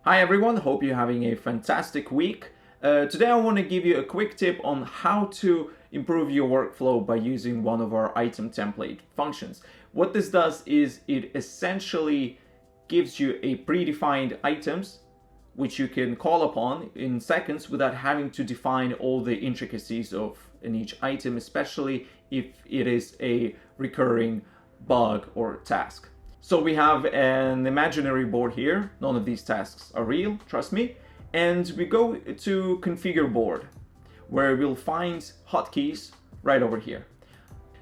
Hi everyone, hope you're having a fantastic week. Today I want to give you a quick tip on how to improve your workflow by using one of our item template functions. What this does is it essentially gives you a predefined items which you can call upon in seconds without having to define all the intricacies of each item, especially if it is a recurring bug or task. So we have an imaginary board here. None of these tasks are real, trust me. And we go to configure board, where we'll find hotkeys right over here.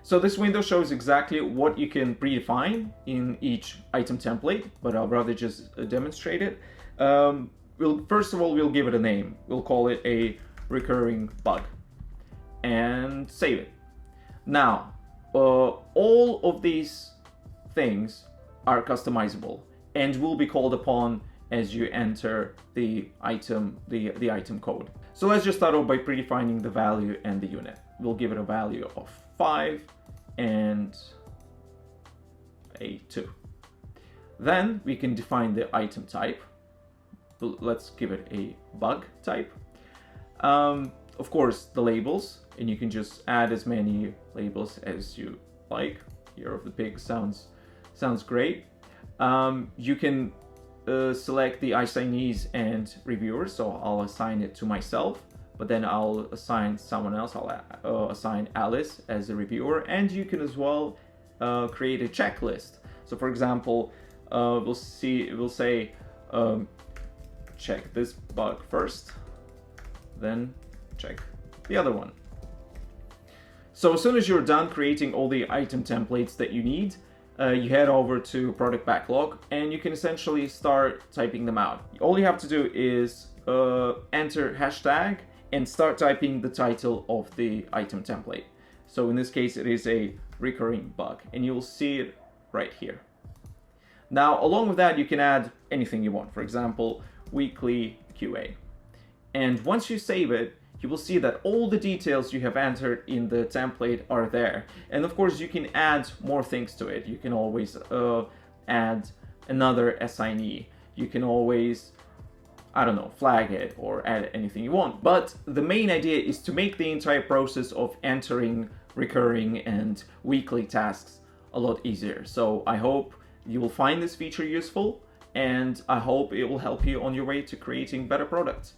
So this window shows exactly what you can predefine in each item template, but I'll rather just demonstrate it. First of all, we'll give it a name. We'll call it a recurring bug and save it. Now, all of these things are customizable and will be called upon as you enter the item code. So let's just start off by predefining the value and the unit. We'll give it a value of 5 and a 2. Then we can define the item type. Let's give it a bug type. Of course, the labels, and you can just add as many labels as you like. Year of the pig sounds great. You can select the assignees and reviewers, so I'll assign it to myself, but then I'll assign someone else. I'll assign Alice as a reviewer, and you can as well create a checklist. So for example, we'll say check this bug first, then check the other one. So as soon as you're done creating all the item templates that you need, you head over to product backlog and you can essentially start typing them out. All you have to do is enter hashtag and start typing the title of the item template. So in this case, it is a recurring bug, and you'll see it right here. Now, along with that, you can add anything you want. For example, weekly QA. And once you save it, you will see that all the details you have entered in the template are there. And of course, you can add more things to it. You can always add another assignee. You can always, flag it or add anything you want. But the main idea is to make the entire process of entering recurring and weekly tasks a lot easier. So I hope you will find this feature useful, and I hope it will help you on your way to creating better products.